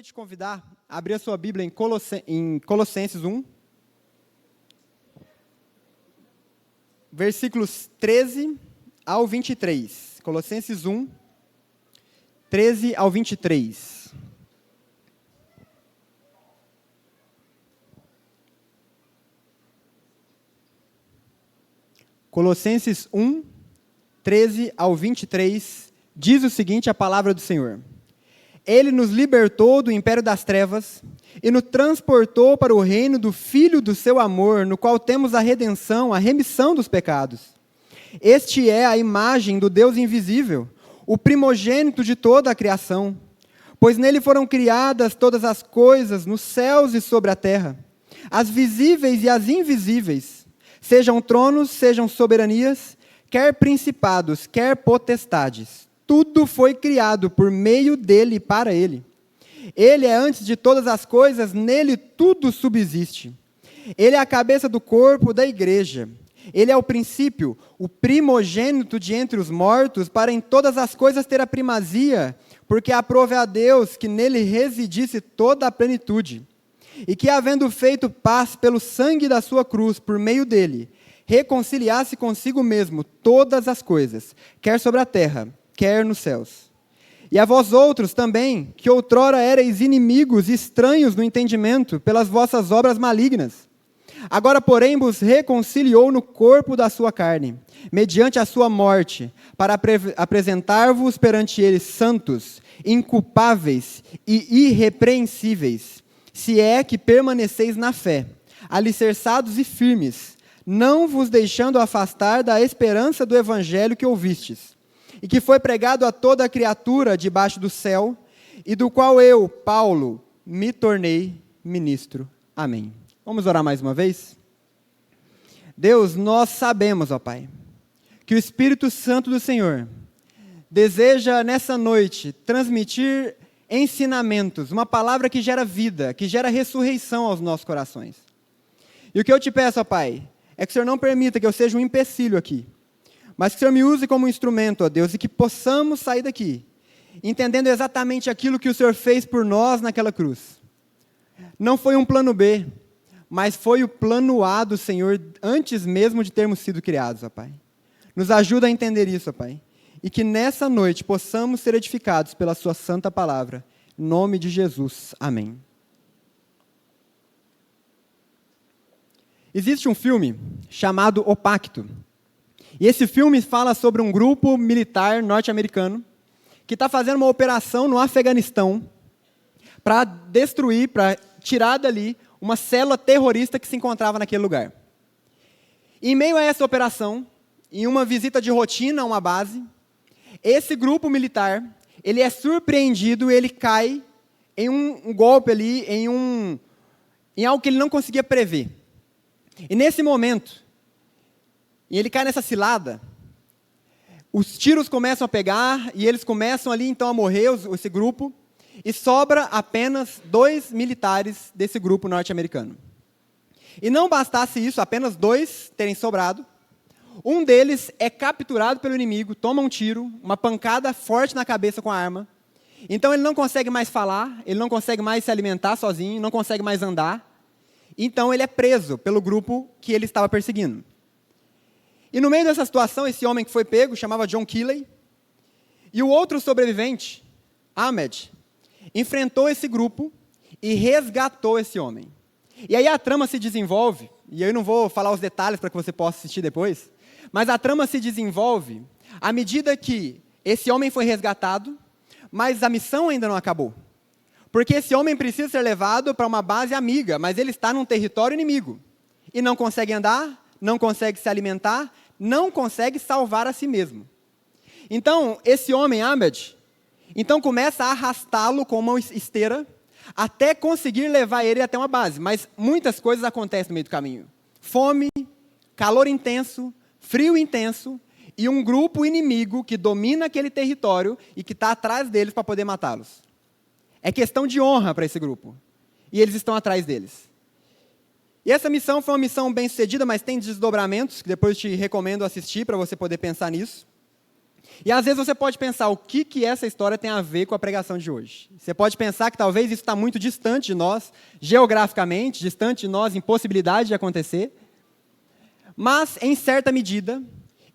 gostaria de te convidar a abrir a sua Bíblia em Colossenses 1, versículos 13 ao 23. Colossenses 1, 13 ao 23. Colossenses 1, 13 ao 23, diz o seguinte, a palavra do Senhor. Ele nos libertou do império das trevas e nos transportou para o reino do Filho do seu amor, no qual temos a redenção, a remissão dos pecados. Este é a imagem do Deus invisível, o primogênito de toda a criação, pois nele foram criadas todas as coisas, nos céus e sobre a terra, as visíveis e as invisíveis, sejam tronos, sejam soberanias, quer principados, quer potestades. Tudo foi criado por meio dele e para ele. Ele é antes de todas as coisas, nele tudo subsiste. Ele é a cabeça do corpo da igreja. Ele é o princípio, o primogênito de entre os mortos, para em todas as coisas ter a primazia, porque aprove a Deus que nele residisse toda a plenitude. E que, havendo feito paz pelo sangue da sua cruz, por meio dele, reconciliasse consigo mesmo todas as coisas, quer sobre a terra, quer nos céus. E a vós outros também, que outrora erais inimigos e estranhos no entendimento, pelas vossas obras malignas. Agora, porém, vos reconciliou no corpo da sua carne, mediante a sua morte, para apresentar-vos perante ele santos, inculpáveis e irrepreensíveis, se é que permaneceis na fé, alicerçados e firmes, não vos deixando afastar da esperança do evangelho que ouvistes, e que foi pregado a toda a criatura debaixo do céu, e do qual eu, Paulo, me tornei ministro. Amém. Vamos orar mais uma vez? Deus, nós sabemos, ó Pai, que o Espírito Santo do Senhor deseja nessa noite transmitir ensinamentos, uma palavra que gera vida, que gera ressurreição aos nossos corações. E o que eu te peço, ó Pai, é que o Senhor não permita que eu seja um empecilho aqui, mas que o Senhor me use como instrumento, ó Deus, e que possamos sair daqui, entendendo exatamente aquilo que o Senhor fez por nós naquela cruz. Não foi um plano B, mas foi o plano A do Senhor antes mesmo de termos sido criados, ó Pai. Nos ajuda a entender isso, ó Pai, e que nessa noite possamos ser edificados pela sua santa palavra. Em nome de Jesus. Amém. Existe um filme chamado O Pacto. E esse filme fala sobre um grupo militar norte-americano que está fazendo uma operação no Afeganistão para destruir, para tirar dali uma célula terrorista que se encontrava naquele lugar. E em meio a essa operação, em uma visita de rotina a uma base, esse grupo militar, ele é surpreendido, ele cai em um golpe ali, em algo que ele não conseguia prever. E nesse momento, e ele cai nessa cilada, os tiros começam a pegar, e eles começam ali então a morrer, esse grupo, e sobra apenas 2 militares desse grupo norte-americano. E não bastasse isso, apenas 2 terem sobrado, um deles é capturado pelo inimigo, toma um tiro, uma pancada forte na cabeça com a arma, então ele não consegue mais falar, ele não consegue mais se alimentar sozinho, não consegue mais andar, então ele é preso pelo grupo que ele estava perseguindo. E no meio dessa situação, esse homem que foi pego, chamava John Keeley, e o outro sobrevivente, Ahmed, enfrentou esse grupo e resgatou esse homem. E aí a trama se desenvolve, e eu não vou falar os detalhes para que você possa assistir depois, mas a trama se desenvolve à medida que esse homem foi resgatado, mas a missão ainda não acabou. Porque esse homem precisa ser levado para uma base amiga, mas ele está num território inimigo. E não consegue andar, não consegue se alimentar, não consegue salvar a si mesmo. Então, esse homem, Ahmed, então começa a arrastá-lo com uma esteira até conseguir levar ele até uma base. Mas muitas coisas acontecem no meio do caminho. Fome, calor intenso, frio intenso e um grupo inimigo que domina aquele território e que está atrás deles para poder matá-los. É questão de honra para esse grupo. E eles estão atrás deles. E essa missão foi uma missão bem sucedida, mas tem desdobramentos, que depois eu te recomendo assistir para você poder pensar nisso. E às vezes você pode pensar, o que essa história tem a ver com a pregação de hoje? Você pode pensar que talvez isso está muito distante de nós, geograficamente, distante de nós, impossibilidade de acontecer. Mas, em certa medida,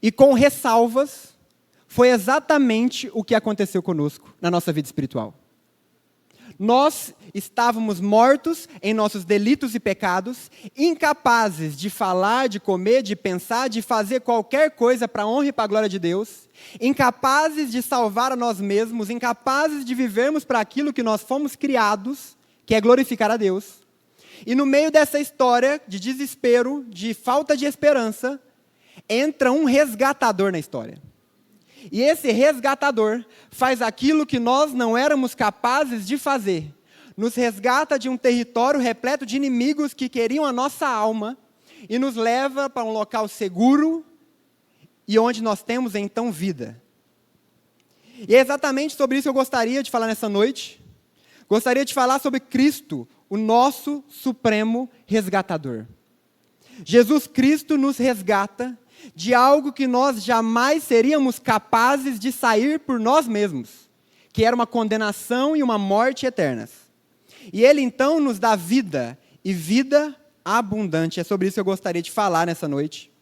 e com ressalvas, foi exatamente o que aconteceu conosco na nossa vida espiritual. Nós estávamos mortos em nossos delitos e pecados, incapazes de falar, de comer, de pensar, de fazer qualquer coisa para a honra e para a glória de Deus, incapazes de salvar a nós mesmos, incapazes de vivermos para aquilo que nós fomos criados, que é glorificar a Deus. E no meio dessa história de desespero, de falta de esperança, entra um resgatador na história. E esse resgatador faz aquilo que nós não éramos capazes de fazer. Nos resgata de um território repleto de inimigos que queriam a nossa alma e nos leva para um local seguro e onde nós temos então vida. E é exatamente sobre isso que eu gostaria de falar nessa noite. Gostaria de falar sobre Cristo, o nosso supremo resgatador. Jesus Cristo nos resgata de algo que nós jamais seríamos capazes de sair por nós mesmos, que era uma condenação e uma morte eternas. E Ele então nos dá vida, e vida abundante. É sobre isso que eu gostaria de falar nessa noite.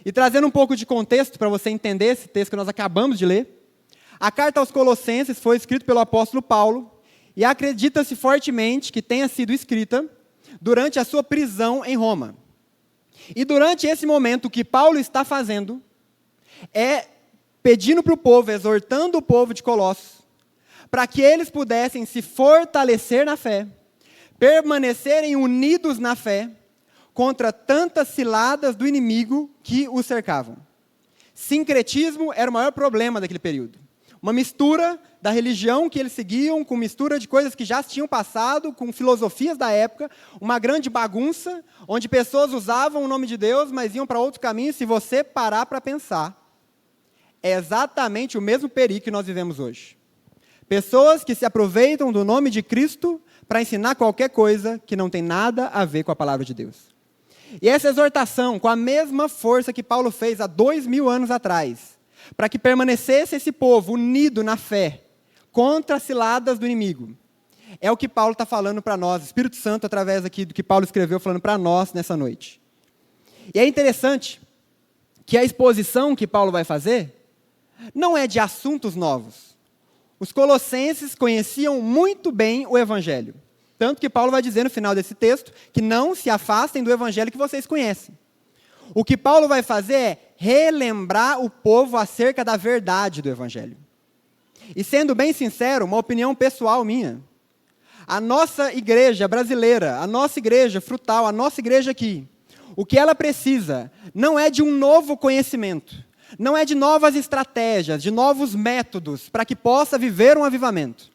E trazendo um pouco de contexto para você entender esse texto que nós acabamos de ler, a carta aos Colossenses foi escrita pelo apóstolo Paulo, e acredita-se fortemente que tenha sido escrita durante a sua prisão em Roma. E durante esse momento, o que Paulo está fazendo é pedindo para o povo, exortando o povo de Colossos, para que eles pudessem se fortalecer na fé, permanecerem unidos na fé, contra tantas ciladas do inimigo que os cercavam. Sincretismo era o maior problema daquele período. Uma mistura da religião que eles seguiam, com mistura de coisas que já tinham passado, com filosofias da época, uma grande bagunça, onde pessoas usavam o nome de Deus, mas iam para outro caminho. Se você parar para pensar, é exatamente o mesmo perigo que nós vivemos hoje. Pessoas que se aproveitam do nome de Cristo para ensinar qualquer coisa que não tem nada a ver com a palavra de Deus. E essa exortação, com a mesma força que Paulo fez há 2000 anos atrás, para que permanecesse esse povo unido na fé, contra as ciladas do inimigo. É o que Paulo está falando para nós, o Espírito Santo, através aqui do que Paulo escreveu, falando para nós nessa noite. E é interessante que a exposição que Paulo vai fazer não é de assuntos novos. Os colossenses conheciam muito bem o Evangelho. Tanto que Paulo vai dizer no final desse texto que não se afastem do Evangelho que vocês conhecem. O que Paulo vai fazer é relembrar o povo acerca da verdade do Evangelho. E sendo bem sincero, uma opinião pessoal minha, a nossa igreja brasileira, a nossa igreja frutal, a nossa igreja aqui, o que ela precisa não é de um novo conhecimento, não é de novas estratégias, de novos métodos para que possa viver um avivamento.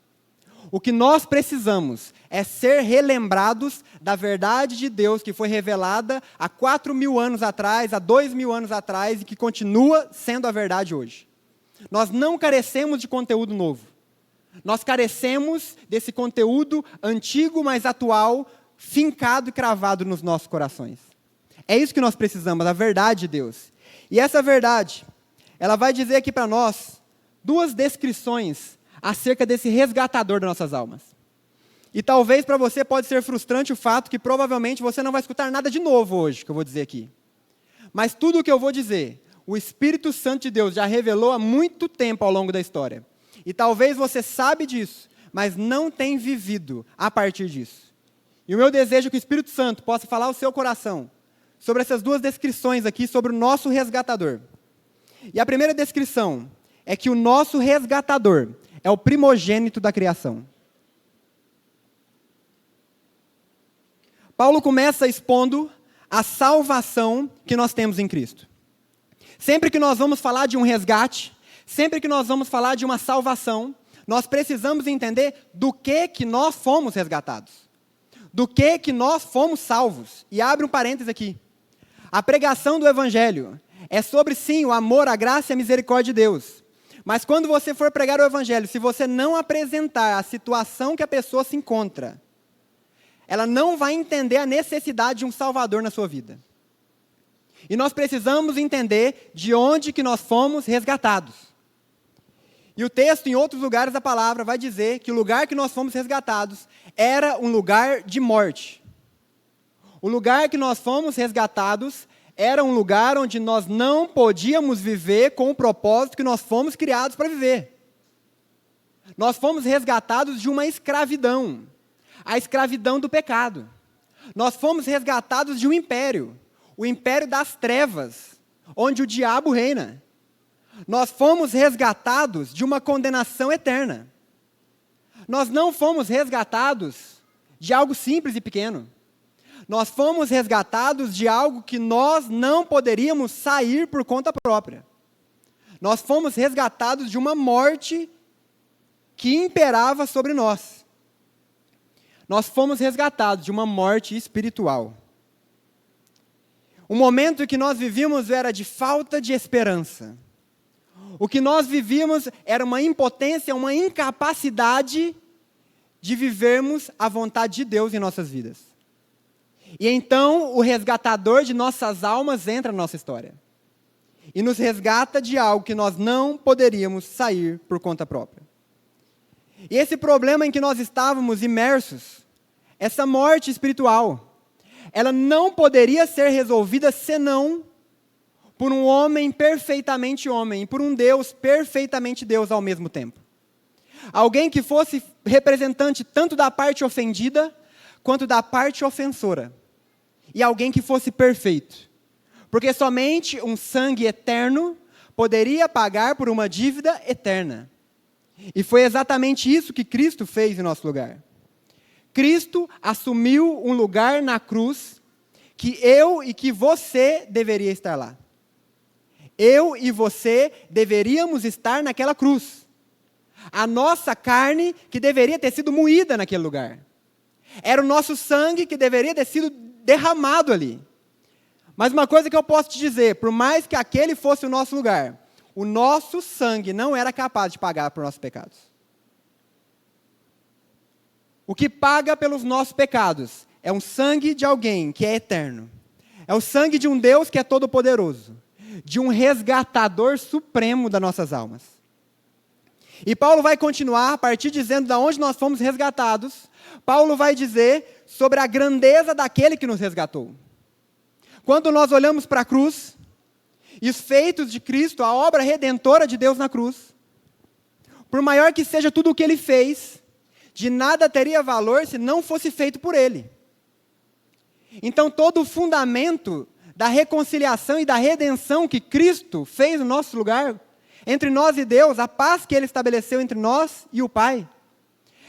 O que nós precisamos é ser relembrados da verdade de Deus que foi revelada há 4.000 anos atrás, há 2.000 anos atrás e que continua sendo a verdade hoje. Nós não carecemos de conteúdo novo. Nós carecemos desse conteúdo antigo, mas atual, fincado e cravado nos nossos corações. É isso que nós precisamos, a verdade de Deus. E essa verdade, ela vai dizer aqui para nós duas descrições acerca desse resgatador das nossas almas. E talvez para você pode ser frustrante o fato que provavelmente você não vai escutar nada de novo hoje, que eu vou dizer aqui. Mas tudo o que eu vou dizer, o Espírito Santo de Deus já revelou há muito tempo ao longo da história. E talvez você sabe disso, mas não tem vivido a partir disso. E o meu desejo é que o Espírito Santo possa falar ao seu coração sobre essas duas descrições aqui, sobre o nosso resgatador. E a primeira descrição é que o nosso resgatador é o primogênito da criação. Paulo começa expondo a salvação que nós temos em Cristo. Sempre que nós vamos falar de um resgate, sempre que nós vamos falar de uma salvação, nós precisamos entender do que nós fomos resgatados. Do que nós fomos salvos. E abre um parênteses aqui. A pregação do Evangelho é sobre, sim, o amor, a graça e a misericórdia de Deus. Mas quando você for pregar o Evangelho, se você não apresentar a situação que a pessoa se encontra, ela não vai entender a necessidade de um Salvador na sua vida. E nós precisamos entender de onde que nós fomos resgatados. E o texto, em outros lugares da palavra, vai dizer que o lugar que nós fomos resgatados era um lugar de morte. O lugar que nós fomos resgatados era um lugar onde nós não podíamos viver com o propósito que nós fomos criados para viver. Nós fomos resgatados de uma escravidão, a escravidão do pecado. Nós fomos resgatados de um império, o império das trevas, onde o diabo reina. Nós fomos resgatados de uma condenação eterna. Nós não fomos resgatados de algo simples e pequeno. Nós fomos resgatados de algo que nós não poderíamos sair por conta própria. Nós fomos resgatados de uma morte que imperava sobre nós. Nós fomos resgatados de uma morte espiritual. O momento em que nós vivíamos era de falta de esperança. O que nós vivíamos era uma impotência, uma incapacidade de vivermos a vontade de Deus em nossas vidas. E então o resgatador de nossas almas entra na nossa história. E nos resgata de algo que nós não poderíamos sair por conta própria. E esse problema em que nós estávamos imersos, essa morte espiritual, ela não poderia ser resolvida senão por um homem perfeitamente homem, e por um Deus perfeitamente Deus ao mesmo tempo. Alguém que fosse representante tanto da parte ofendida, quanto da parte ofensora. E alguém que fosse perfeito. Porque somente um sangue eterno poderia pagar por uma dívida eterna. E foi exatamente isso que Cristo fez em nosso lugar. Cristo assumiu um lugar na cruz que eu e que você deveria estar lá. Eu e você deveríamos estar naquela cruz. A nossa carne que deveria ter sido moída naquele lugar. Era o nosso sangue que deveria ter sido derramado ali. Mas uma coisa que eu posso te dizer, por mais que aquele fosse o nosso lugar, o nosso sangue não era capaz de pagar por nossos pecados. O que paga pelos nossos pecados é um sangue de alguém que é eterno. É o sangue de um Deus que é todo-poderoso. De um resgatador supremo das nossas almas. E Paulo vai continuar, a partir dizendo de onde nós fomos resgatados, Paulo vai dizer sobre a grandeza daquele que nos resgatou. Quando nós olhamos para a cruz, e os feitos de Cristo, a obra redentora de Deus na cruz, por maior que seja tudo o que Ele fez, de nada teria valor se não fosse feito por Ele. Então todo o fundamento da reconciliação e da redenção que Cristo fez no nosso lugar, entre nós e Deus, a paz que Ele estabeleceu entre nós e o Pai,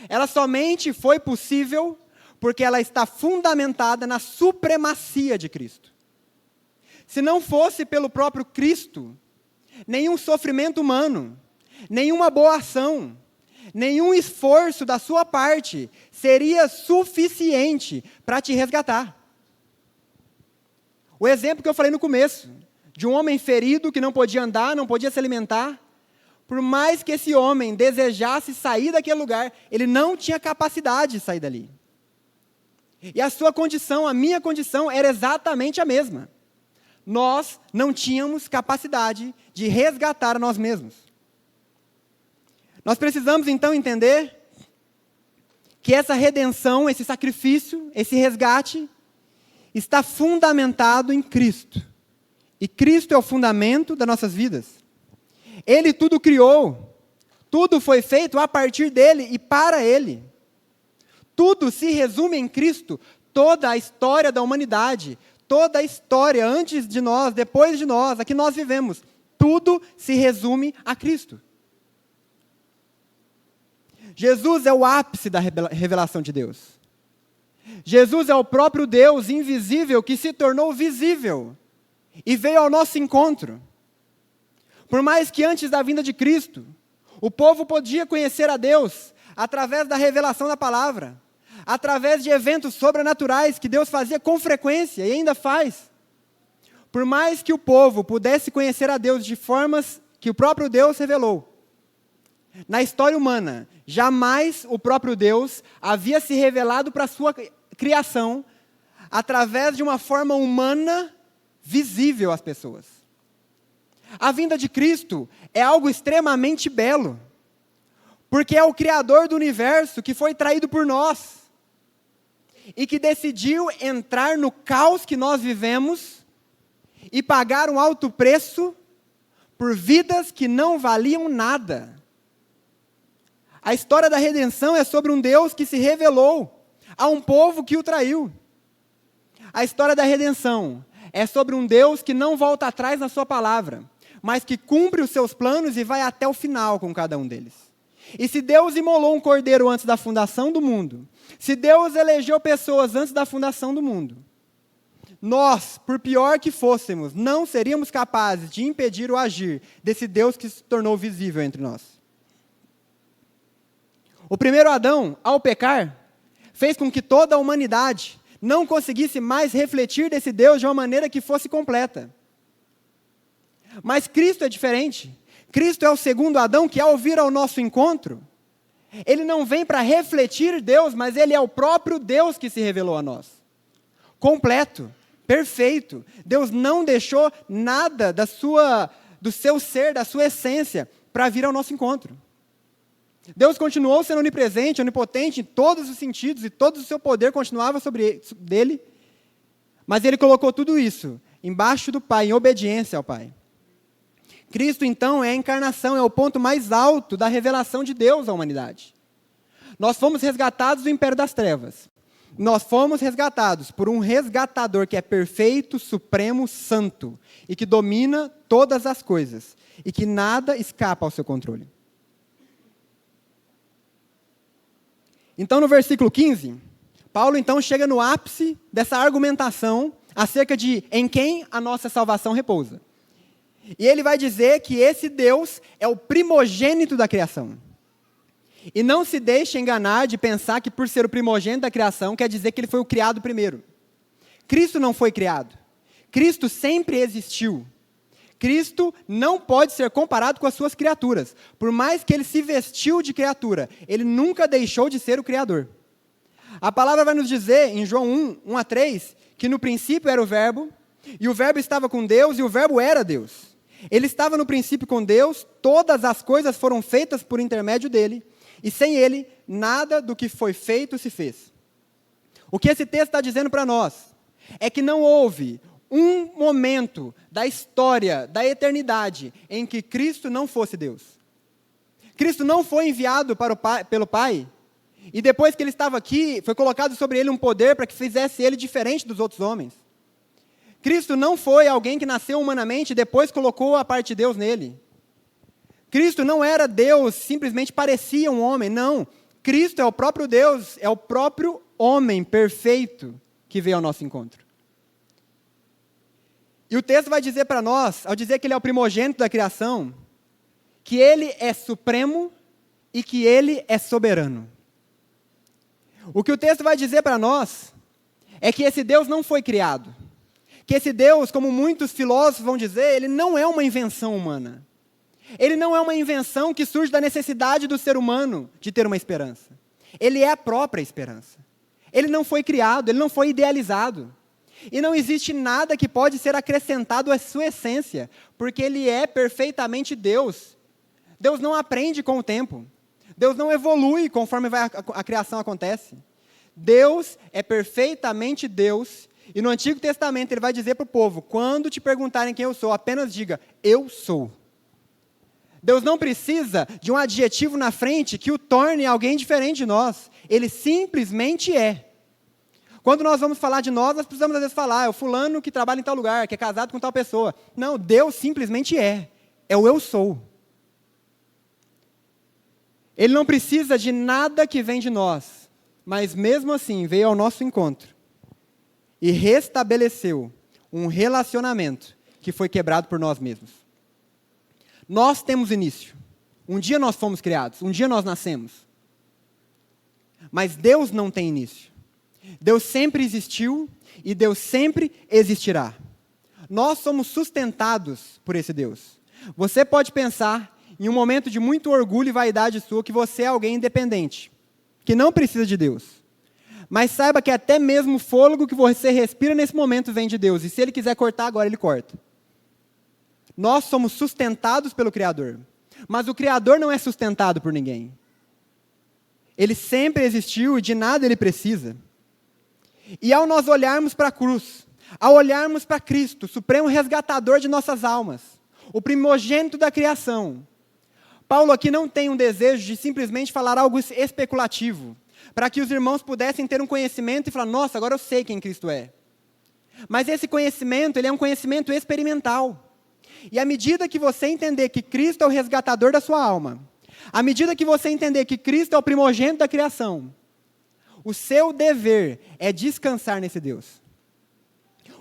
ela somente foi possível porque ela está fundamentada na supremacia de Cristo. Se não fosse pelo próprio Cristo, nenhum sofrimento humano, nenhuma boa ação, nenhum esforço da sua parte seria suficiente para te resgatar. O exemplo que eu falei no começo, de um homem ferido que não podia andar, não podia se alimentar, por mais que esse homem desejasse sair daquele lugar, ele não tinha capacidade de sair dali. E a sua condição, a minha condição, era exatamente a mesma. Nós não tínhamos capacidade de resgatar a nós mesmos. Nós precisamos então entender que essa redenção, esse sacrifício, esse resgate, está fundamentado em Cristo. E Cristo é o fundamento das nossas vidas. Ele tudo criou. Tudo foi feito a partir dele e para ele. Tudo se resume em Cristo. Toda a história da humanidade, toda a história antes de nós, depois de nós, a que nós vivemos, tudo se resume a Cristo. Jesus é o ápice da revelação de Deus. Jesus é o próprio Deus invisível que se tornou visível e veio ao nosso encontro. Por mais que antes da vinda de Cristo, o povo podia conhecer a Deus através da revelação da palavra, através de eventos sobrenaturais que Deus fazia com frequência e ainda faz. Por mais que o povo pudesse conhecer a Deus de formas que o próprio Deus revelou, na história humana, jamais o próprio Deus havia se revelado para a sua criação através de uma forma humana visível às pessoas. A vinda de Cristo é algo extremamente belo. Porque é o Criador do universo que foi traído por nós e que decidiu entrar no caos que nós vivemos e pagar um alto preço por vidas que não valiam nada. A história da redenção é sobre um Deus que se revelou a um povo que o traiu. A história da redenção é sobre um Deus que não volta atrás na sua palavra, mas que cumpre os seus planos e vai até o final com cada um deles. E se Deus imolou um cordeiro antes da fundação do mundo, se Deus elegeu pessoas antes da fundação do mundo, nós, por pior que fôssemos, não seríamos capazes de impedir o agir desse Deus que se tornou visível entre nós. O primeiro Adão, ao pecar, fez com que toda a humanidade não conseguisse mais refletir desse Deus de uma maneira que fosse completa. Mas Cristo é diferente. Cristo é o segundo Adão que, ao vir ao nosso encontro, ele não vem para refletir Deus, mas ele é o próprio Deus que se revelou a nós. Completo, perfeito. Deus não deixou nada do seu ser, da sua essência, para vir ao nosso encontro. Deus continuou sendo onipresente, onipotente em todos os sentidos, e todo o seu poder continuava sobre dele, mas ele colocou tudo isso embaixo do Pai, em obediência ao Pai. Cristo, então, é a encarnação, é o ponto mais alto da revelação de Deus à humanidade. Nós fomos resgatados do império das trevas. Nós fomos resgatados por um resgatador que é perfeito, supremo, santo, e que domina todas as coisas, e que nada escapa ao seu controle. Então, no versículo 15, Paulo, então, chega no ápice dessa argumentação acerca de em quem a nossa salvação repousa. E ele vai dizer que esse Deus é o primogênito da criação. E não se deixe enganar de pensar que por ser o primogênito da criação quer dizer que ele foi o criado primeiro. Cristo não foi criado. Cristo sempre existiu. Cristo não pode ser comparado com as suas criaturas. Por mais que ele se vestiu de criatura, ele nunca deixou de ser o Criador. A palavra vai nos dizer, em João 1:3, que no princípio era o Verbo, e o Verbo estava com Deus, e o Verbo era Deus. Ele estava no princípio com Deus, todas as coisas foram feitas por intermédio dele, e sem ele, nada do que foi feito se fez. O que esse texto está dizendo para nós é que não houve um momento da história, da eternidade, em que Cristo não fosse Deus. Cristo não foi enviado pelo Pai, e depois que ele estava aqui, foi colocado sobre ele um poder para que fizesse ele diferente dos outros homens. Cristo não foi alguém que nasceu humanamente e depois colocou a parte de Deus nele. Cristo não era Deus, simplesmente parecia um homem, não. Cristo é o próprio Deus, é o próprio homem perfeito que veio ao nosso encontro. E o texto vai dizer para nós, ao dizer que ele é o primogênito da criação, que ele é supremo e que ele é soberano. O que o texto vai dizer para nós é que esse Deus não foi criado. Que esse Deus, como muitos filósofos vão dizer, ele não é uma invenção humana. Ele não é uma invenção que surge da necessidade do ser humano de ter uma esperança. Ele é a própria esperança. Ele não foi criado, ele não foi idealizado. E não existe nada que pode ser acrescentado à sua essência, porque ele é perfeitamente Deus. Deus não aprende com o tempo. Deus não evolui conforme a criação acontece. Deus é perfeitamente Deus. E no Antigo Testamento ele vai dizer para o povo, quando te perguntarem quem eu sou, apenas diga, eu sou. Deus não precisa de um adjetivo na frente que o torne alguém diferente de nós. Ele simplesmente é. Quando nós vamos falar de nós precisamos às vezes falar, é o fulano que trabalha em tal lugar, que é casado com tal pessoa. Não, Deus simplesmente é. É o eu sou. Ele não precisa de nada que vem de nós, mas mesmo assim veio ao nosso encontro e restabeleceu um relacionamento que foi quebrado por nós mesmos. Nós temos início. Um dia nós fomos criados, um dia nós nascemos. Mas Deus não tem início. Deus sempre existiu e Deus sempre existirá. Nós somos sustentados por esse Deus. Você pode pensar, em um momento de muito orgulho e vaidade sua, que você é alguém independente, que não precisa de Deus. Mas saiba que até mesmo o fôlego que você respira nesse momento vem de Deus. E se Ele quiser cortar agora, Ele corta. Nós somos sustentados pelo Criador. Mas o Criador não é sustentado por ninguém. Ele sempre existiu e de nada ele precisa. E ao nós olharmos para a cruz, ao olharmos para Cristo, o supremo resgatador de nossas almas, o primogênito da criação, Paulo aqui não tem um desejo de simplesmente falar algo especulativo, para que os irmãos pudessem ter um conhecimento e falar, nossa, agora eu sei quem Cristo é. Mas esse conhecimento, ele é um conhecimento experimental. E à medida que você entender que Cristo é o resgatador da sua alma, à medida que você entender que Cristo é o primogênito da criação, o seu dever é descansar nesse Deus.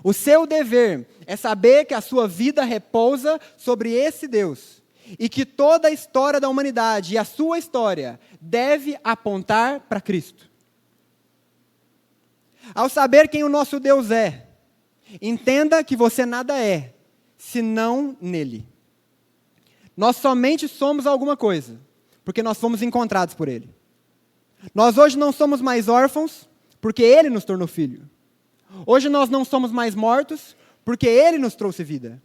O seu dever é saber que a sua vida repousa sobre esse Deus. E que toda a história da humanidade e a sua história deve apontar para Cristo. Ao saber quem o nosso Deus é, entenda que você nada é, senão nele. Nós somente somos alguma coisa, porque nós fomos encontrados por Ele. Nós hoje não somos mais órfãos, porque Ele nos tornou filho. Hoje nós não somos mais mortos, porque Ele nos trouxe vida.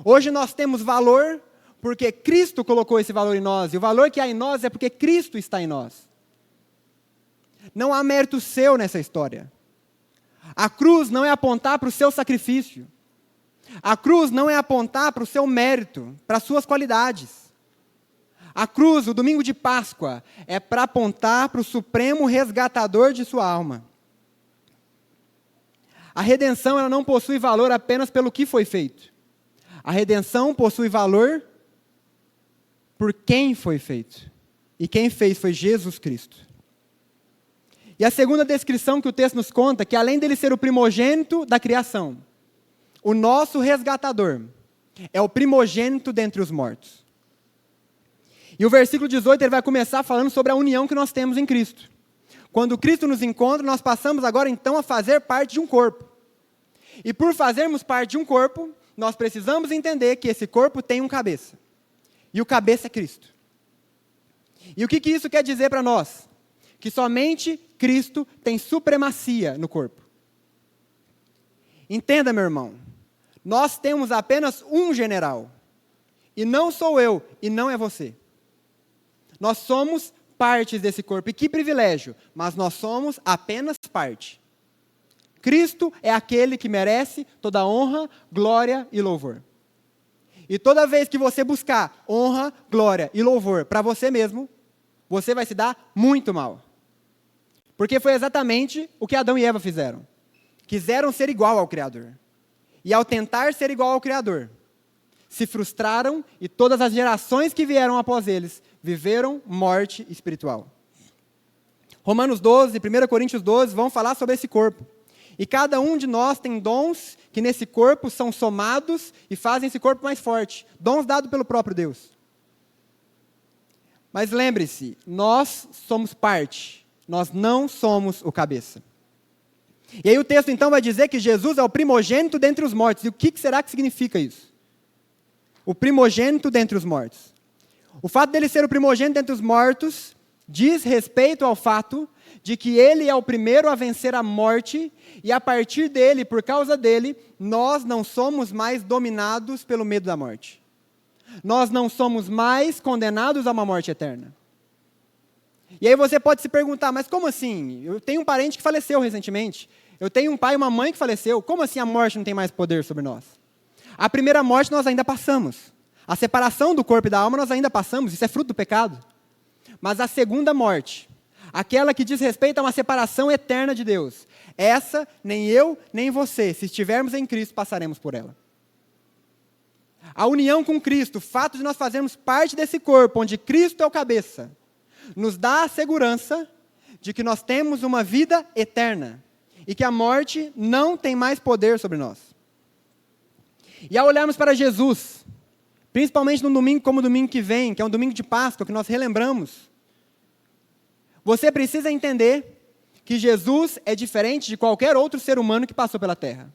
Hoje nós temos valor, porque Cristo colocou esse valor em nós, e o valor que há em nós é porque Cristo está em nós. Não há mérito seu nessa história. A cruz não é apontar para o seu sacrifício. A cruz não é apontar para o seu mérito, para as suas qualidades. A cruz, o domingo de Páscoa, é para apontar para o supremo resgatador de sua alma. A redenção ela não possui valor apenas pelo que foi feito. A redenção possui valor por quem foi feito. E quem fez foi Jesus Cristo. E a segunda descrição que o texto nos conta, que além dele ser o primogênito da criação, o nosso resgatador é o primogênito dentre os mortos. E o versículo 18 ele vai começar falando sobre a união que nós temos em Cristo. Quando Cristo nos encontra, nós passamos agora então a fazer parte de um corpo. E por fazermos parte de um corpo, nós precisamos entender que esse corpo tem um cabeça. E o cabeça é Cristo. E o que isso quer dizer para nós? Que somente Cristo tem supremacia no corpo. Entenda, meu irmão, nós temos apenas um general. E não sou eu, e não é você. Nós somos partes desse corpo. E que privilégio, mas nós somos apenas parte. Cristo é aquele que merece toda a honra, glória e louvor. E toda vez que você buscar honra, glória e louvor para você mesmo, você vai se dar muito mal. Porque foi exatamente o que Adão e Eva fizeram. Quiseram ser igual ao Criador. E ao tentar ser igual ao Criador, se frustraram e todas as gerações que vieram após eles viveram morte espiritual. Romanos 12 e 1 Coríntios 12 vão falar sobre esse corpo. E cada um de nós tem dons que nesse corpo são somados e fazem esse corpo mais forte. Dons dados pelo próprio Deus. Mas lembre-se, nós somos parte. Nós não somos o cabeça. E aí o texto então vai dizer que Jesus é o primogênito dentre os mortos. E o que será que significa isso? O primogênito dentre os mortos. O fato dele ser o primogênito dentre os mortos diz respeito ao fato de que ele é o primeiro a vencer a morte, e a partir dele, por causa dele, nós não somos mais dominados pelo medo da morte. Nós não somos mais condenados a uma morte eterna. E aí você pode se perguntar, mas como assim? Eu tenho um parente que faleceu recentemente. Eu tenho um pai e uma mãe que faleceu. Como assim a morte não tem mais poder sobre nós? A primeira morte nós ainda passamos. A separação do corpo e da alma nós ainda passamos. Isso é fruto do pecado. Mas a segunda morte, aquela que diz respeito a uma separação eterna de Deus, essa, nem eu, nem você, se estivermos em Cristo, passaremos por ela. A união com Cristo, o fato de nós fazermos parte desse corpo, onde Cristo é o cabeça, nos dá a segurança de que nós temos uma vida eterna e que a morte não tem mais poder sobre nós. E ao olharmos para Jesus, principalmente num domingo como o domingo que vem, que é um domingo de Páscoa, que nós relembramos, você precisa entender que Jesus é diferente de qualquer outro ser humano que passou pela Terra.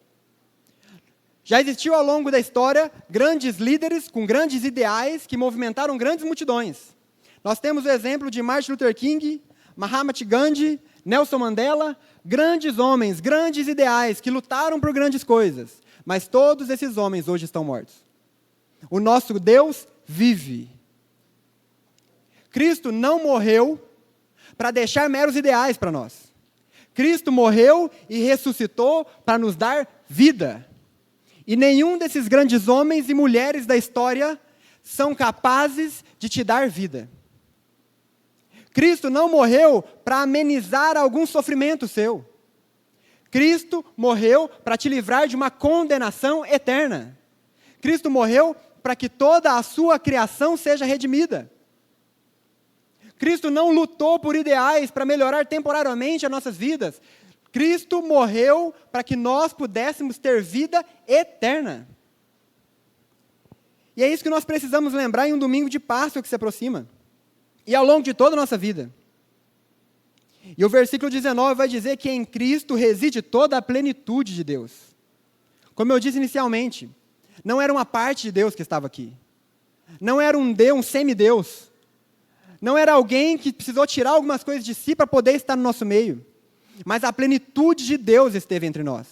Já existiu ao longo da história grandes líderes com grandes ideais que movimentaram grandes multidões. Nós temos o exemplo de Martin Luther King, Mahatma Gandhi, Nelson Mandela, grandes homens, grandes ideais que lutaram por grandes coisas. Mas todos esses homens hoje estão mortos. O nosso Deus vive. Cristo não morreu para deixar meros ideais para nós. Cristo morreu e ressuscitou para nos dar vida. E nenhum desses grandes homens e mulheres da história são capazes de te dar vida. Cristo não morreu para amenizar algum sofrimento seu. Cristo morreu para te livrar de uma condenação eterna. Cristo morreu para que toda a sua criação seja redimida. Cristo não lutou por ideais para melhorar temporariamente as nossas vidas. Cristo morreu para que nós pudéssemos ter vida eterna. E é isso que nós precisamos lembrar em um domingo de Páscoa que se aproxima. E ao longo de toda a nossa vida. E o versículo 19 vai dizer que em Cristo reside toda a plenitude de Deus. Como eu disse inicialmente, não era uma parte de Deus que estava aqui. Não era um Deus, um semideus. Não era alguém que precisou tirar algumas coisas de si para poder estar no nosso meio. Mas a plenitude de Deus esteve entre nós.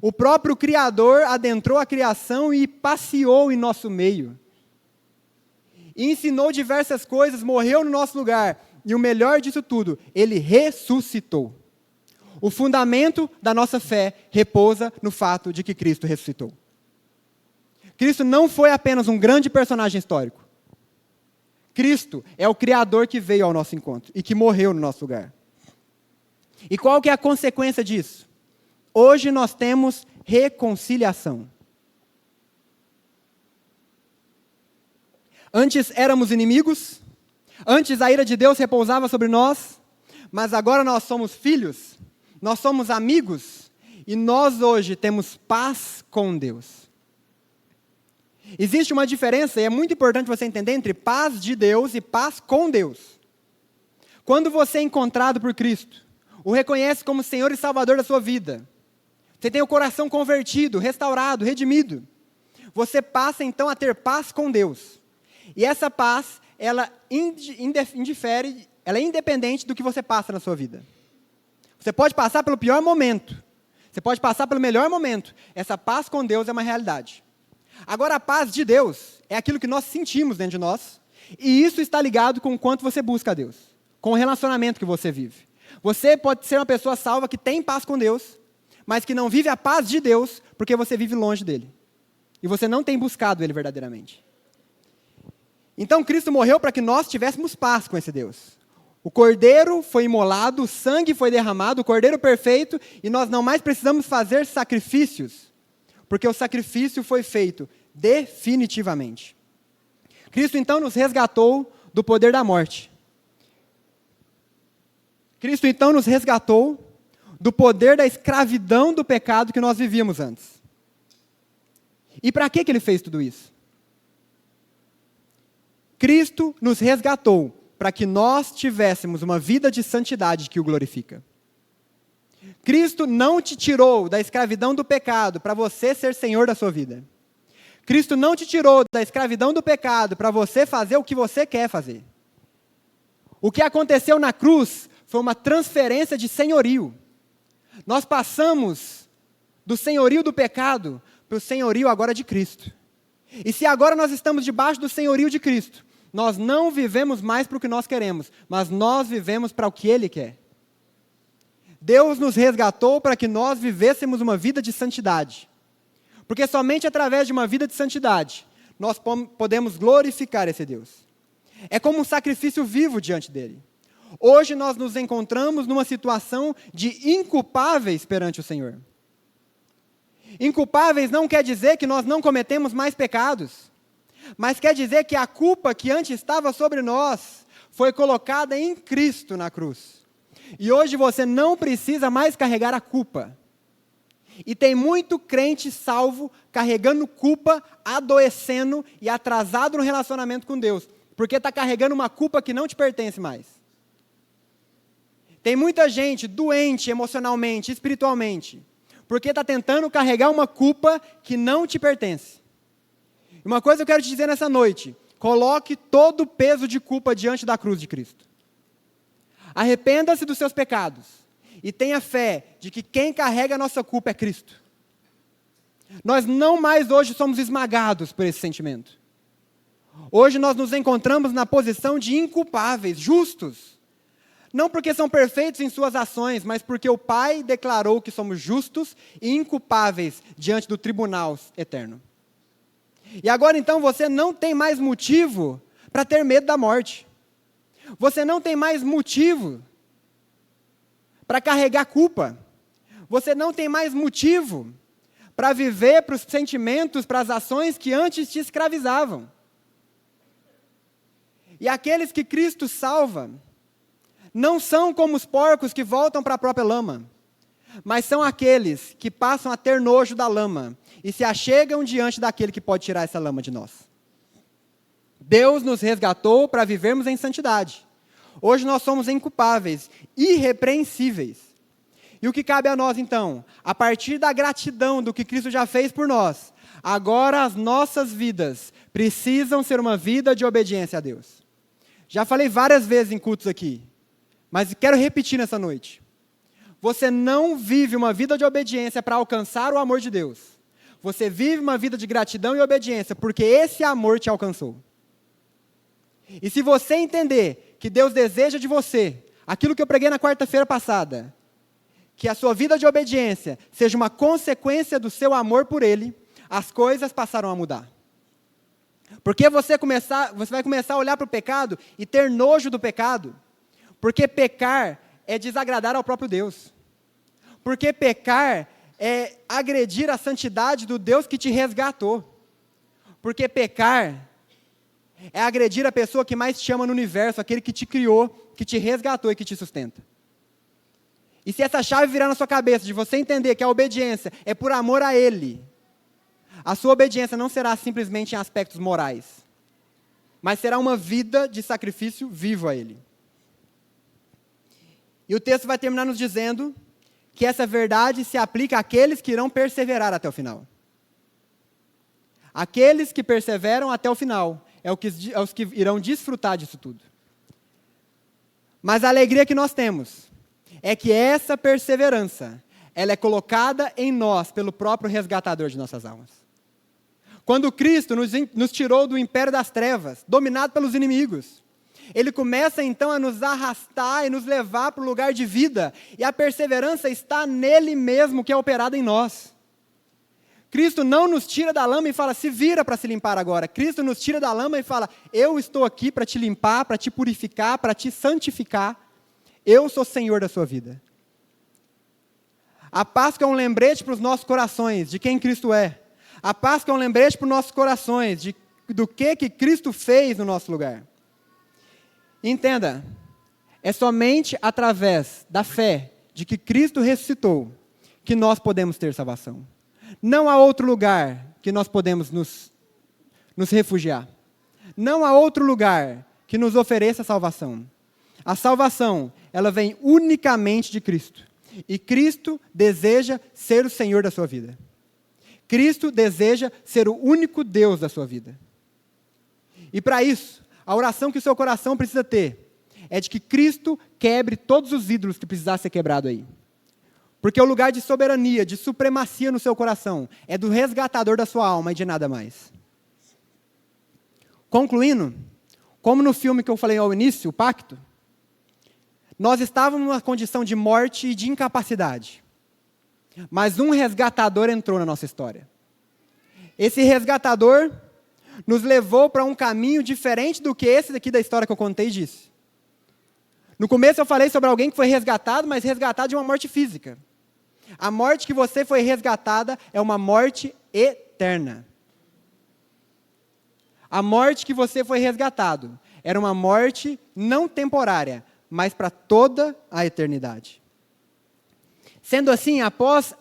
O próprio Criador adentrou a criação e passeou em nosso meio. E ensinou diversas coisas, morreu no nosso lugar. E o melhor disso tudo, Ele ressuscitou. O fundamento da nossa fé repousa no fato de que Cristo ressuscitou. Cristo não foi apenas um grande personagem histórico. Cristo é o Criador que veio ao nosso encontro e que morreu no nosso lugar. E qual que é a consequência disso? Hoje nós temos reconciliação. Antes éramos inimigos, antes a ira de Deus repousava sobre nós, mas agora nós somos filhos, nós somos amigos, e nós hoje temos paz com Deus. Existe uma diferença, e é muito importante você entender, entre paz de Deus e paz com Deus. Quando você é encontrado por Cristo, o reconhece como Senhor e Salvador da sua vida, você tem o coração convertido, restaurado, redimido, você passa então a ter paz com Deus. E essa paz, ela ela é independente do que você passa na sua vida. Você pode passar pelo pior momento, você pode passar pelo melhor momento, essa paz com Deus é uma realidade. Agora, a paz de Deus é aquilo que nós sentimos dentro de nós, e isso está ligado com o quanto você busca a Deus, com o relacionamento que você vive. Você pode ser uma pessoa salva que tem paz com Deus, mas que não vive a paz de Deus, porque você vive longe dele. E você não tem buscado ele verdadeiramente. Então, Cristo morreu para que nós tivéssemos paz com esse Deus. O Cordeiro foi imolado, o sangue foi derramado, o Cordeiro perfeito, e nós não mais precisamos fazer sacrifícios, porque o sacrifício foi feito definitivamente. Cristo então nos resgatou do poder da morte. Cristo então nos resgatou do poder da escravidão do pecado que nós vivíamos antes. E para que Ele fez tudo isso? Cristo nos resgatou para que nós tivéssemos uma vida de santidade que o glorifica. Cristo não te tirou da escravidão do pecado para você ser senhor da sua vida. Cristo não te tirou da escravidão do pecado para você fazer o que você quer fazer. O que aconteceu na cruz foi uma transferência de senhorio. Nós passamos do senhorio do pecado para o senhorio agora de Cristo. E se agora nós estamos debaixo do senhorio de Cristo, nós não vivemos mais para o que nós queremos, mas nós vivemos para o que Ele quer. Deus nos resgatou para que nós vivêssemos uma vida de santidade. Porque somente através de uma vida de santidade, nós podemos glorificar esse Deus. É como um sacrifício vivo diante dele. Hoje nós nos encontramos numa situação de inculpáveis perante o Senhor. Inculpáveis não quer dizer que nós não cometemos mais pecados, mas quer dizer que a culpa que antes estava sobre nós foi colocada em Cristo na cruz. E hoje você não precisa mais carregar a culpa. E tem muito crente salvo carregando culpa, adoecendo e atrasado no relacionamento com Deus, porque está carregando uma culpa que não te pertence mais. Tem muita gente doente emocionalmente, espiritualmente, porque está tentando carregar uma culpa que não te pertence. Uma coisa eu quero te dizer nessa noite: coloque todo o peso de culpa diante da cruz de Cristo. Arrependa-se dos seus pecados e tenha fé de que quem carrega a nossa culpa é Cristo. Nós não mais hoje somos esmagados por esse sentimento. Hoje nós nos encontramos na posição de inculpáveis, justos. não porque são perfeitos em suas ações, mas porque o Pai declarou que somos justos e inculpáveis diante do tribunal eterno. E agora então você não tem mais motivo para ter medo da morte. Você não tem mais motivo para carregar culpa. Você não tem mais motivo para viver para os sentimentos, para as ações que antes te escravizavam. E aqueles que Cristo salva não são como os porcos que voltam para a própria lama, mas são aqueles que passam a ter nojo da lama e se achegam diante daquele que pode tirar essa lama de nós. Deus nos resgatou para vivermos em santidade. Hoje nós somos inculpáveis, irrepreensíveis. E o que cabe a nós então? A partir da gratidão do que Cristo já fez por nós, agora as nossas vidas precisam ser uma vida de obediência a Deus. Já falei várias vezes em cultos aqui, mas quero repetir nessa noite. Você não vive uma vida de obediência para alcançar o amor de Deus. Você vive uma vida de gratidão e obediência porque esse amor te alcançou. E se você entender que Deus deseja de você aquilo que eu preguei na quarta-feira passada, que a sua vida de obediência seja uma consequência do seu amor por Ele, as coisas passaram a mudar. Porque você vai começar a olhar para o pecado e ter nojo do pecado. Porque pecar é desagradar ao próprio Deus. Porque pecar é agredir a santidade do Deus que te resgatou. Porque pecar é agredir a pessoa que mais te ama no universo, aquele que te criou, que te resgatou e que te sustenta. E se essa chave virar na sua cabeça, de você entender que a obediência é por amor a Ele, a sua obediência não será simplesmente em aspectos morais, mas será uma vida de sacrifício vivo a Ele. E o texto vai terminar nos dizendo que essa verdade se aplica àqueles que irão perseverar até o final. Aqueles que perseveram até o final é os que irão desfrutar disso tudo. Mas a alegria que nós temos é que essa perseverança, ela é colocada em nós pelo próprio resgatador de nossas almas. Quando Cristo nos tirou do império das trevas, dominado pelos inimigos, Ele começa então a nos arrastar e nos levar para o lugar de vida, e a perseverança está nele mesmo que é operada em nós. Cristo não nos tira da lama e fala, se vira para se limpar agora. Cristo nos tira da lama e fala, eu estou aqui para te limpar, para te purificar, para te santificar. Eu sou Senhor da sua vida. A Páscoa é um lembrete para os nossos corações de quem Cristo é. A Páscoa é um lembrete para os nossos corações do que Cristo fez no nosso lugar. Entenda, é somente através da fé de que Cristo ressuscitou que nós podemos ter salvação. Não há outro lugar que nós podemos nos refugiar. Não há outro lugar que nos ofereça salvação. A salvação, ela vem unicamente de Cristo. E Cristo deseja ser o Senhor da sua vida. Cristo deseja ser o único Deus da sua vida. E para isso, a oração que o seu coração precisa ter é de que Cristo quebre todos os ídolos que precisar ser quebrado aí. Porque o lugar de soberania, de supremacia no seu coração é do resgatador da sua alma e de nada mais. Concluindo, como no filme que eu falei ao início, o Pacto, nós estávamos numa condição de morte e de incapacidade. Mas um resgatador entrou na nossa história. Esse resgatador nos levou para um caminho diferente do que esse daqui da história que eu contei disse. No começo eu falei sobre alguém que foi resgatado, mas resgatado de uma morte física. A morte que você foi resgatada é uma morte eterna. A morte que você foi resgatado era uma morte não temporária, mas para toda a eternidade. Sendo assim, após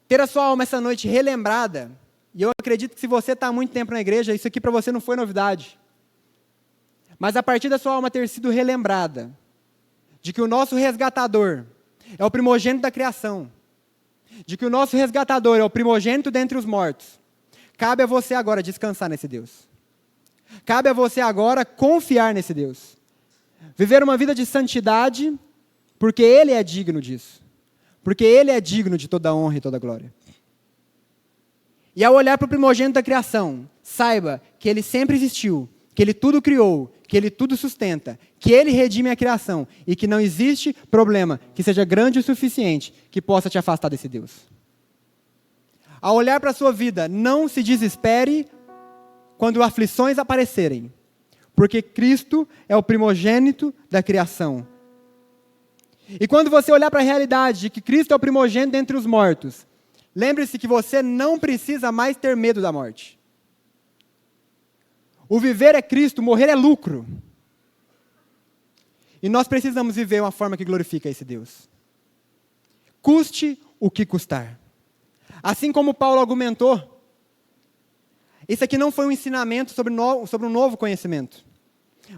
ter a sua alma essa noite relembrada, e eu acredito que se você está há muito tempo na igreja, isso aqui para você não foi novidade. Mas a partir da sua alma ter sido relembrada, de que o nosso resgatador é o primogênito da criação, de que o nosso resgatador é o primogênito dentre os mortos, cabe a você agora descansar nesse Deus. Cabe a você agora confiar nesse Deus. Viver uma vida de santidade, porque Ele é digno disso. Porque Ele é digno de toda a honra e toda a glória. E ao olhar para o primogênito da criação, saiba que Ele sempre existiu, que Ele tudo criou, que Ele tudo sustenta, que Ele redime a criação e que não existe problema que seja grande o suficiente que possa te afastar desse Deus. Ao olhar para a sua vida, não se desespere quando aflições aparecerem, porque Cristo é o primogênito da criação. E quando você olhar para a realidade de que Cristo é o primogênito dentre os mortos, lembre-se que você não precisa mais ter medo da morte. O viver é Cristo, morrer é lucro. E nós precisamos viver uma forma que glorifica esse Deus. Custe o que custar. Assim como Paulo argumentou, isso aqui não foi um ensinamento sobre um novo conhecimento,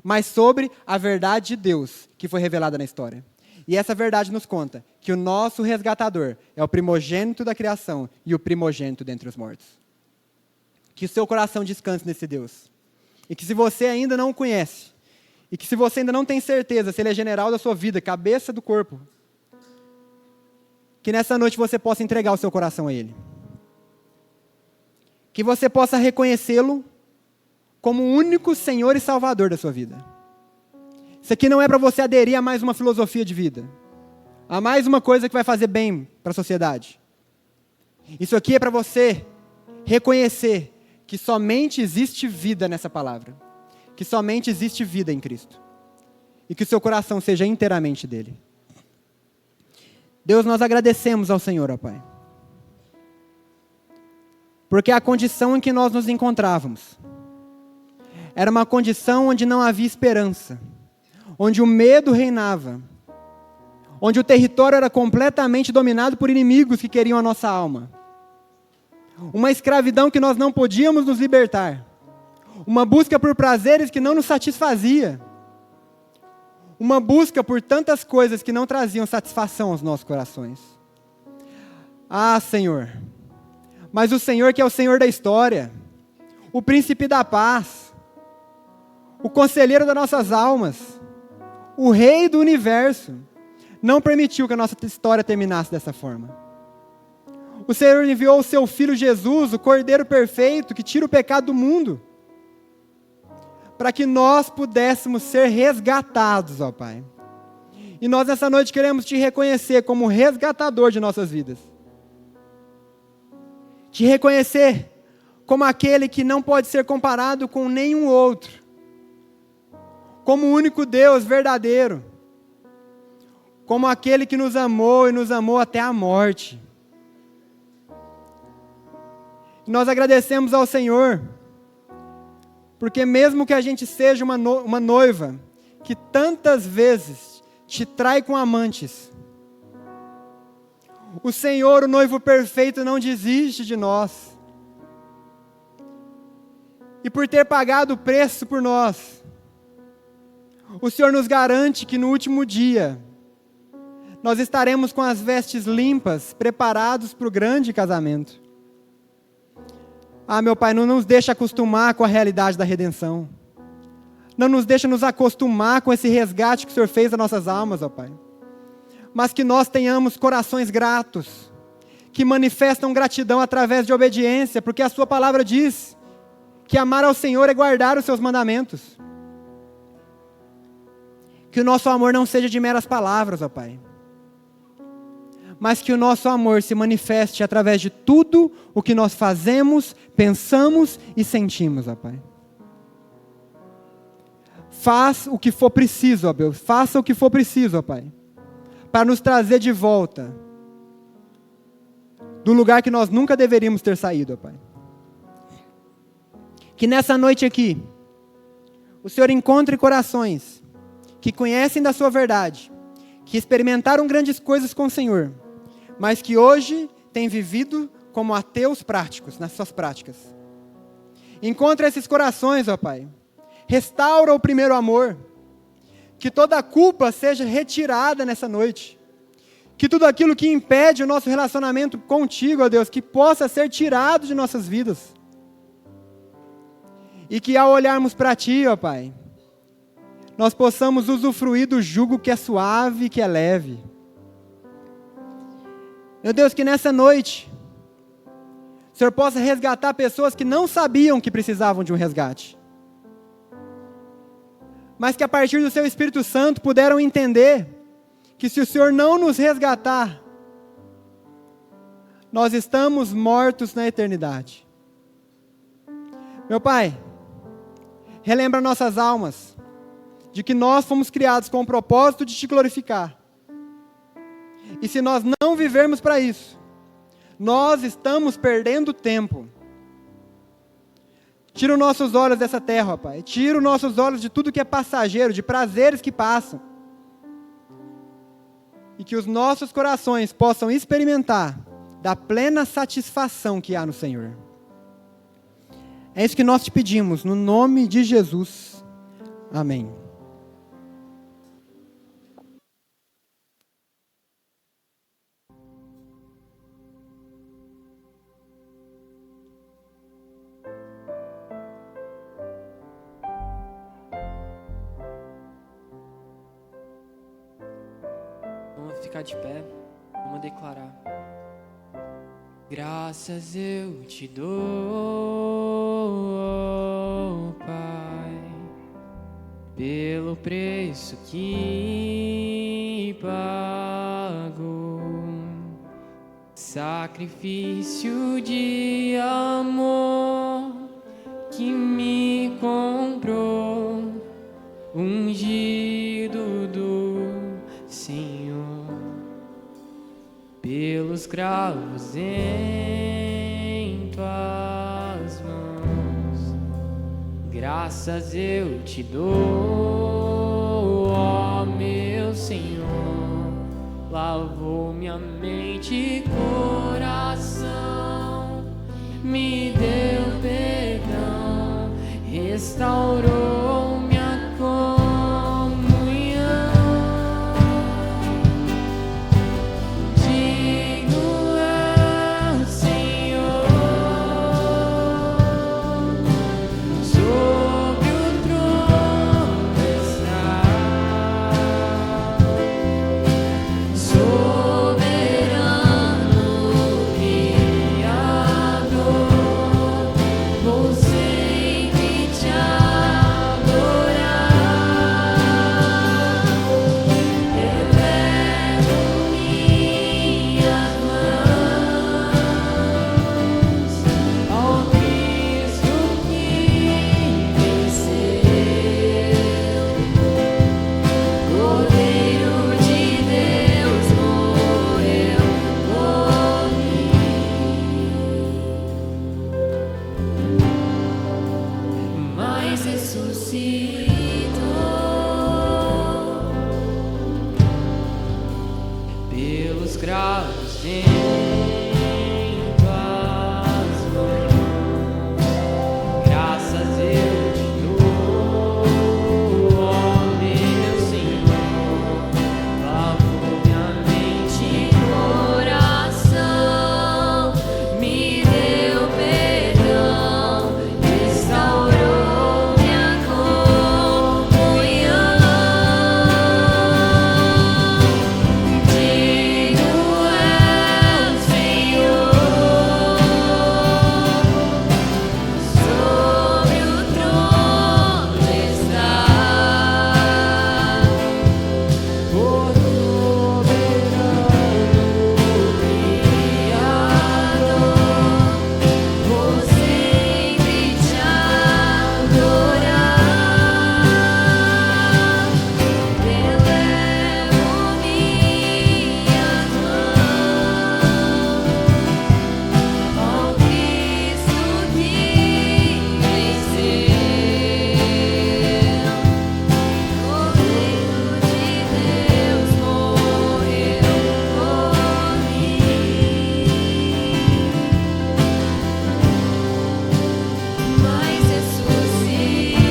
mas sobre a verdade de Deus que foi revelada na história. E essa verdade nos conta que o nosso resgatador é o primogênito da criação e o primogênito dentre os mortos. Que o seu coração descanse nesse Deus. E que se você ainda não o conhece, e que se você ainda não tem certeza se Ele é general da sua vida, cabeça do corpo, que nessa noite você possa entregar o seu coração a Ele. Que você possa reconhecê-lo como o único Senhor e Salvador da sua vida. Isso aqui não é para você aderir a mais uma filosofia de vida, a mais uma coisa que vai fazer bem para a sociedade. Isso aqui é para você reconhecer que somente existe vida nessa palavra, que somente existe vida em Cristo, e que o seu coração seja inteiramente dele. Deus, nós agradecemos ao Senhor, ó Pai, porque a condição em que nós nos encontrávamos era uma condição onde não havia esperança, onde o medo reinava, onde o território era completamente dominado por inimigos que queriam a nossa alma. Uma escravidão que nós não podíamos nos libertar. Uma busca por prazeres que não nos satisfazia. Uma busca por tantas coisas que não traziam satisfação aos nossos corações. Ah, Senhor, mas o Senhor que é o Senhor da história, o príncipe da paz, o conselheiro das nossas almas, o rei do universo, não permitiu que a nossa história terminasse dessa forma. O Senhor enviou o seu Filho Jesus, o Cordeiro perfeito, que tira o pecado do mundo, para que nós pudéssemos ser resgatados, ó Pai. E nós nessa noite queremos te reconhecer como resgatador de nossas vidas. Te reconhecer como aquele que não pode ser comparado com nenhum outro. Como o único Deus verdadeiro. Como aquele que nos amou e nos amou até a morte. E nós agradecemos ao Senhor, porque mesmo que a gente seja uma noiva que tantas vezes te trai com amantes, o Senhor, o noivo perfeito, não desiste de nós. E por ter pagado o preço por nós, o Senhor nos garante que no último dia, nós estaremos com as vestes limpas, preparados para o grande casamento. Ah, meu Pai, não nos deixa acostumar com a realidade da redenção. Não nos deixa nos acostumar com esse resgate que o Senhor fez das nossas almas, ó Pai. Mas que nós tenhamos corações gratos, que manifestam gratidão através de obediência, porque a Sua palavra diz que amar ao Senhor é guardar os Seus mandamentos. Que o nosso amor não seja de meras palavras, ó Pai, mas que o nosso amor se manifeste através de tudo o que nós fazemos, pensamos e sentimos, ó Pai. Faça o que for preciso, ó Deus, faça o que for preciso, ó Pai, para nos trazer de volta do lugar que nós nunca deveríamos ter saído, ó Pai. Que nessa noite aqui, o Senhor encontre corações que conhecem da Sua verdade, que experimentaram grandes coisas com o Senhor, mas que hoje têm vivido como ateus práticos, nas suas práticas. Encontra esses corações, ó Pai. Restaura o primeiro amor. Que toda a culpa seja retirada nessa noite. Que tudo aquilo que impede o nosso relacionamento contigo, ó Deus, que possa ser tirado de nossas vidas. E que ao olharmos para Ti, ó Pai, nós possamos usufruir do jugo que é suave e que é leve. Meu Deus, que nessa noite, o Senhor possa resgatar pessoas que não sabiam que precisavam de um resgate. mas que a partir do Seu Espírito Santo puderam entender que se o Senhor não nos resgatar, nós estamos mortos na eternidade. Meu Pai, relembra nossas almas de que nós fomos criados com o propósito de Te glorificar. E se nós não vivermos para isso, nós estamos perdendo tempo. Tira os nossos olhos dessa terra, Pai. Tira os nossos olhos de tudo que é passageiro, de prazeres que passam. E que os nossos corações possam experimentar da plena satisfação que há no Senhor. É isso que nós te pedimos, no nome de Jesus. Amém. Vamos ficar de pé, vamos declarar. Graças eu te dou, Pai, pelo preço que pago, sacrifício de amor que me comprou, ungido do Senhor, pelos cravos em tuas mãos. Graças eu te dou, ó meu Senhor. Lavou minha mente e coração, me deu perdão, restaurou minha comunhão. Digno é o Senhor, sobre o trono está, soberano Criador, vou sempre te adorar. Elevo minhas mãos ao Cristo que venceu, Cordeiro de Deus morreu por mim, mas ressuscitou pelos cravos em tuas mãos. Graças eu te dou, ó meu Senhor. Lavou minha mente e coração, me deu perdão, restaurou minha comunhão. Digno é o Senhor, sobre o trono está, o soberano Criador, vou sempre te adorar. Elevo minhas mãos ao Cristo que venceu, Cordeiro de Deus morreu por mim, mas ressuscitou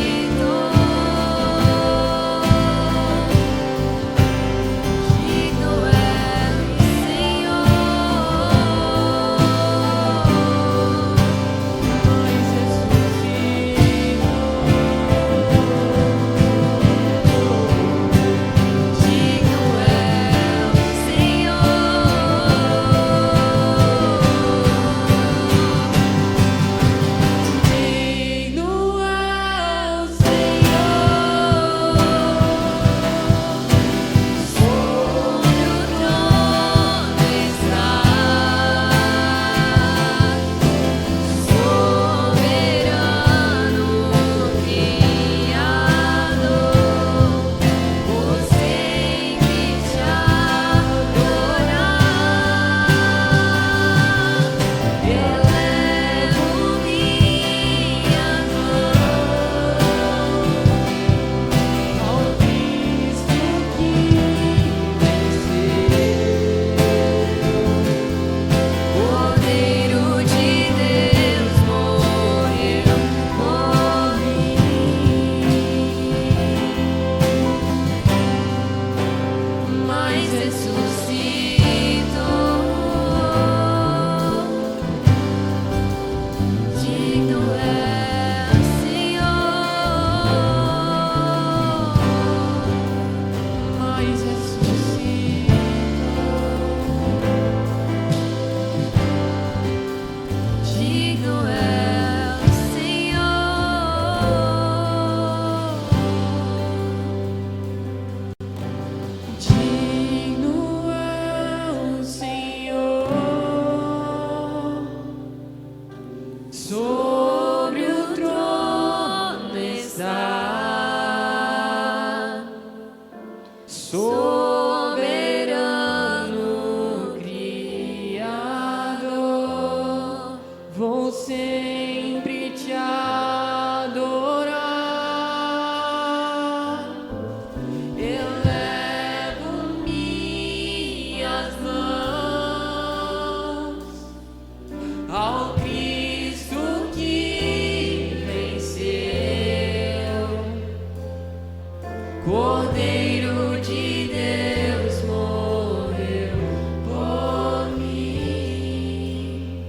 Cordeiro de Deus morreu por mim,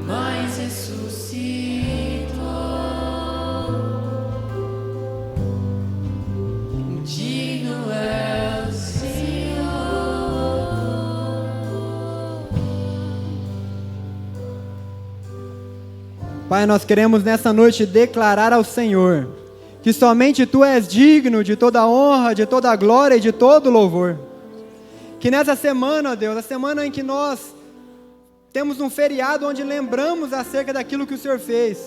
mas ressuscitou. Digno é o Senhor. Pai, nós queremos nessa noite declarar ao Senhor que somente Tu és digno de toda honra, de toda glória e de todo louvor. Que nessa semana, ó Deus, a semana em que nós temos um feriado onde lembramos acerca daquilo que o Senhor fez,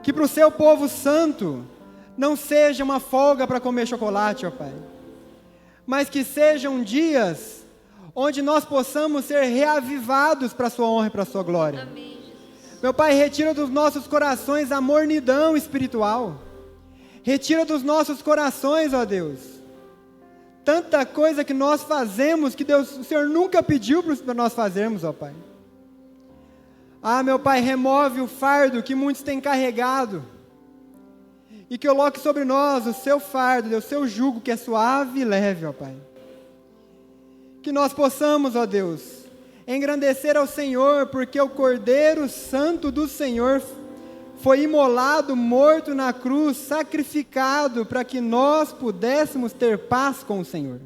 que para o Seu povo santo não seja uma folga para comer chocolate, ó Pai, mas que sejam dias onde nós possamos ser reavivados para a Sua honra e para a Sua glória. Amém. Meu Pai, retira dos nossos corações a mornidão espiritual. Retira dos nossos corações, ó Deus, tanta coisa que nós fazemos que Deus, o Senhor nunca pediu para nós fazermos, ó Pai. Ah, meu Pai, remove o fardo que muitos têm carregado e que coloque sobre nós o Seu fardo, Deus, o Seu jugo que é suave e leve, ó Pai. Que nós possamos, ó Deus, engrandecer ao Senhor, porque o Cordeiro Santo do Senhor foi imolado, morto na cruz, sacrificado, para que nós pudéssemos ter paz com o Senhor.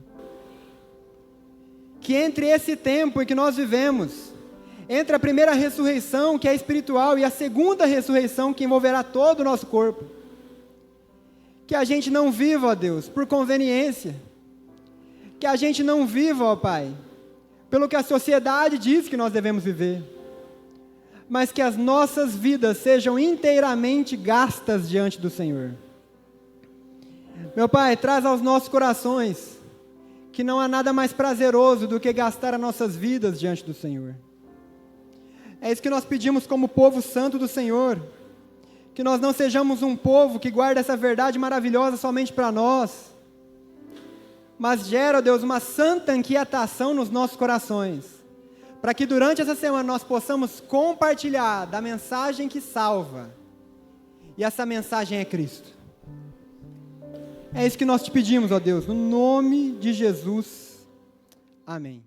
Que entre esse tempo em que nós vivemos, entre a primeira ressurreição, que é espiritual, e a segunda ressurreição, que envolverá todo o nosso corpo, que a gente não viva, ó Deus, por conveniência, que a gente não viva, ó Pai, pelo que a sociedade diz que nós devemos viver, mas que as nossas vidas sejam inteiramente gastas diante do Senhor. Meu Pai, traz aos nossos corações que não há nada mais prazeroso do que gastar as nossas vidas diante do Senhor. É isso que nós pedimos como povo santo do Senhor, que nós não sejamos um povo que guarda essa verdade maravilhosa somente para nós, mas gera, ó Deus, uma santa inquietação nos nossos corações, para que durante essa semana nós possamos compartilhar da mensagem que salva, e essa mensagem é Cristo. É isso que nós te pedimos, ó Deus, no nome de Jesus, amém.